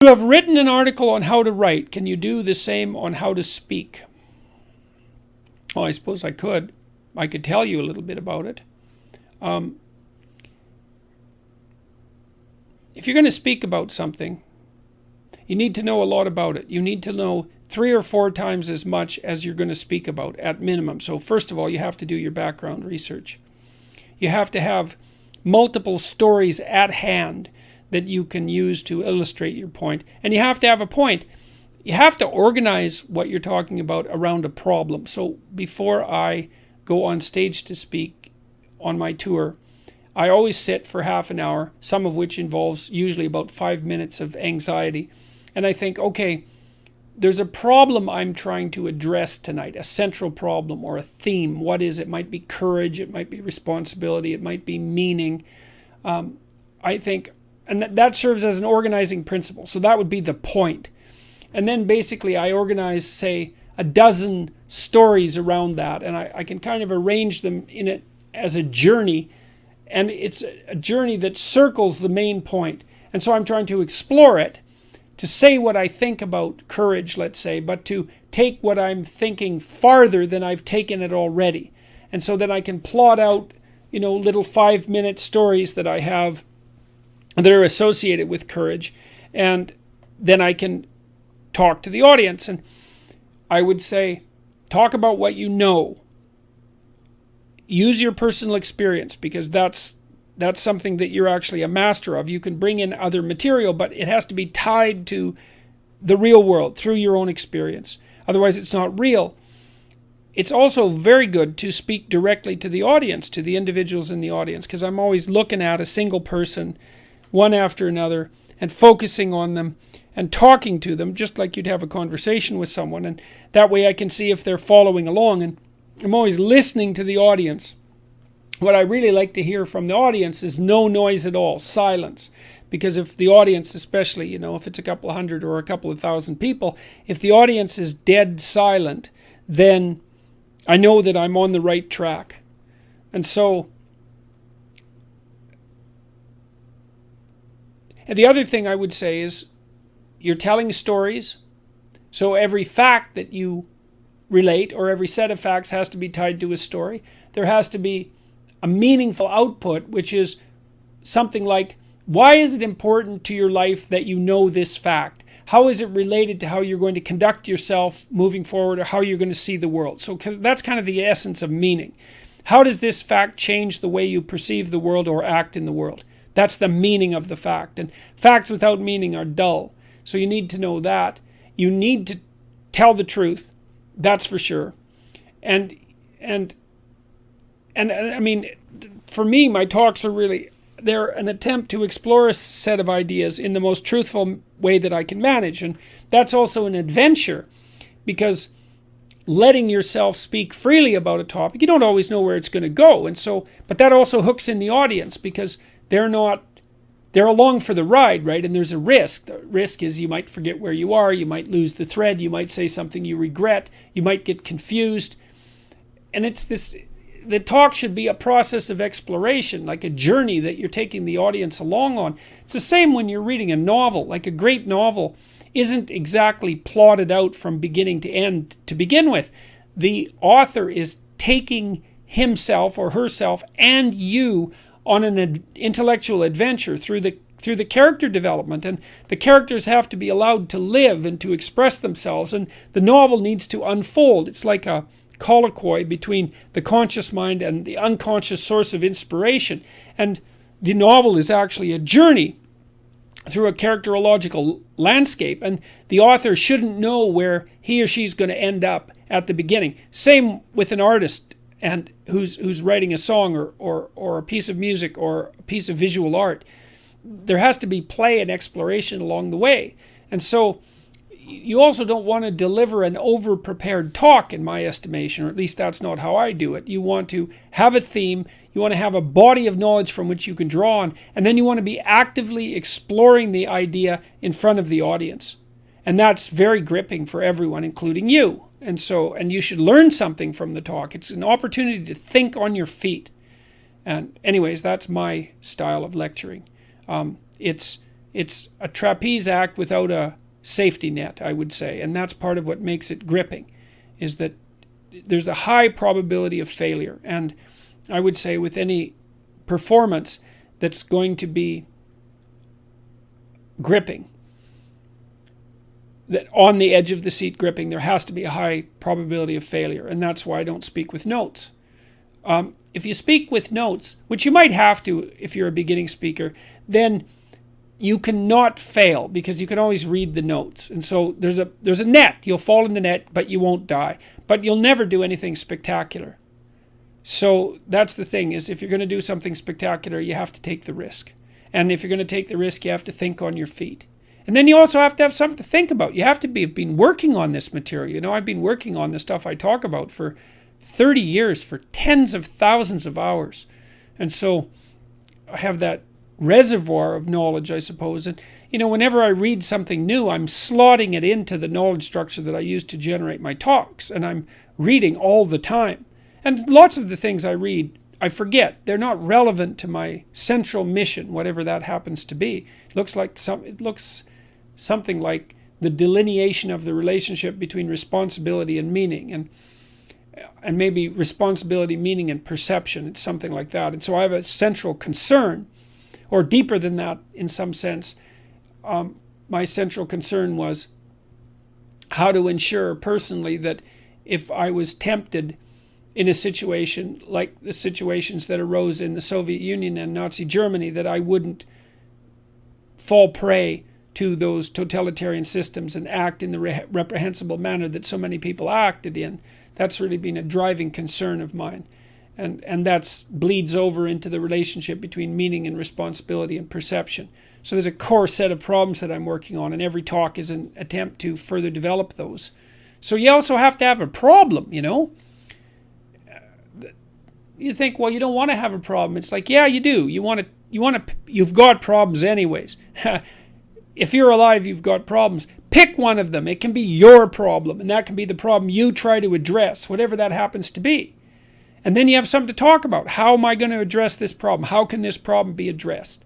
have written an article on how to write. Can you do the same on how to speak? Well, I suppose I could. I could tell you a little bit about it. If you're going to speak about something, you need to know a lot about it. You need to know 3 or 4 times as much as you're going to speak about at minimum. So first of all, you have to do your background research. You have to have multiple stories at hand that you can use to illustrate your point. And you have to have a point. You have to organize what you're talking about around a problem. So before I go on stage to speak on my tour, I always sit for half an hour, some of which involves usually about 5 minutes of anxiety. And I think, okay, there's a problem I'm trying to address tonight, a central problem or a theme. What is it? It might be courage, it might be responsibility, it might be meaning. I think, and that serves as an organizing principle. So that would be the point. And then basically I organize, say, a dozen stories around that, and I can kind of arrange them in it as a journey. And it's a journey that circles the main point. And so I'm trying to explore it, to say what I think about courage, let's say, but to take what I'm thinking farther than I've taken it already. And so then I can plot out, little 5-minute stories that I have that are associated with courage. And then I can talk to the audience. And I would say, talk about what you know. Use your personal experience, because that's something that you're actually a master of. You can bring in other material, but it has to be tied to the real world through your own experience. Otherwise, it's not real. It's also very good to speak directly to the audience, to the individuals in the audience, because I'm always looking at a single person, one after another, and focusing on them and talking to them, just like you'd have a conversation with someone. And that way I can see if they're following along. And I'm always listening to the audience. What I really like to hear from the audience is no noise at all, silence. Because if the audience, especially, if it's a couple of hundred or a couple of thousand people, if the audience is dead silent, then I know that I'm on the right track. And so, and the other thing I would say is, you're telling stories, so every fact that you relate, or every set of facts, has to be tied to a story. There has to be a meaningful output, which is something like, why is it important to your life that you know this fact? How is it related to how you're going to conduct yourself moving forward, or how you're going to see the world? So, because that's kind of the essence of meaning. How does this fact change the way you perceive the world or act in the world? That's the meaning of the fact. And facts without meaning are dull. So you need to know that. You need to tell the truth. That's for sure. And I mean, for me, my talks are really, they're an attempt to explore a set of ideas in the most truthful way that I can manage. And that's also an adventure, because letting yourself speak freely about a topic, you don't always know where it's going to go. And so, but that also hooks in the audience, because they're along for the ride, right? And there's a risk. The risk is you might forget where you are, you might lose the thread, you might say something you regret, you might get confused. And the talk should be a process of exploration, like a journey that you're taking the audience along on. It's the same when you're reading a novel. Like, a great novel isn't exactly plotted out from beginning to end to begin with. The author is taking himself or herself and you on an intellectual adventure through the character development, and the characters have to be allowed to live and to express themselves, and the novel needs to unfold. It's like a colloquy between the conscious mind and the unconscious source of inspiration, and the novel is actually a journey through a characterological landscape, and the author shouldn't know where he or she's going to end up at the beginning. Same with an artist and who's writing a song or a piece of music or a piece of visual art. There has to be play and exploration along the way. And so you also don't want to deliver an over-prepared talk, in my estimation, or at least that's not how I do it. You want to have a theme, you want to have a body of knowledge from which you can draw on, and then you want to be actively exploring the idea in front of the audience. And that's very gripping for everyone, including you. And you should learn something from the talk. It's an opportunity to think on your feet. And anyways, that's my style of lecturing. It's it's a trapeze act without a safety net, I would say. And that's part of what makes it gripping, is that there's a high probability of failure. And I would say with any performance that's going to be gripping, that on the edge of the seat gripping, there has to be a high probability of failure. And that's why I don't speak with notes. If you speak with notes, which you might have to if you're a beginning speaker, then you cannot fail because you can always read the notes. And so there's a net. You'll fall in the net, but you won't die. But you'll never do anything spectacular. So that's the thing, is if you're going to do something spectacular, you have to take the risk. And if you're going to take the risk, you have to think on your feet. And then you also have to have something to think about. You have to have been working on this material. You know, I've been working on the stuff I talk about for 30 years, for tens of thousands of hours. And so I have that reservoir of knowledge, I suppose. And, you know, whenever I read something new, I'm slotting it into the knowledge structure that I use to generate my talks. And I'm reading all the time. And lots of the things I read, I forget. They're not relevant to my central mission, whatever that happens to be. It looks something like the delineation of the relationship between responsibility and meaning, and maybe responsibility, meaning, and perception. It's something like that. And so I have a central concern, or deeper than that in some sense. My central concern was how to ensure personally that if I was tempted in a situation like the situations that arose in the Soviet Union and Nazi Germany, that I wouldn't fall prey to those totalitarian systems and act in the reprehensible manner that so many people acted in. That's really been a driving concern of mine. And that bleeds over into the relationship between meaning and responsibility and perception. So there's a core set of problems that I'm working on, and every talk is an attempt to further develop those. So you also have to have a problem, you know. You think, well, you don't want to have a problem. It's like, yeah, you do. You've got problems anyways. If you're alive, you've got problems. Pick one of them. It can be your problem, and that can be the problem you try to address, whatever that happens to be. And then you have something to talk about. How am I going to address this problem? How can this problem be addressed?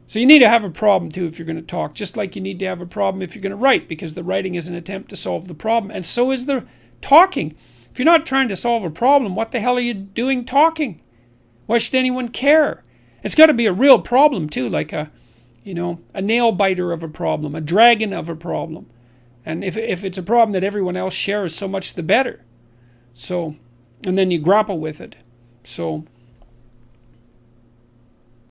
So you need to have a problem too if you're going to talk, just like you need to have a problem if you're going to write, because the writing is an attempt to solve the problem, and so is the talking. If you're not trying to solve a problem, what the hell are you doing talking? Why should anyone care? It's got to be a real problem too, like a nail biter of a problem, a dragon of a problem. And if it's a problem that everyone else shares, so much the better. So, and then you grapple with it. So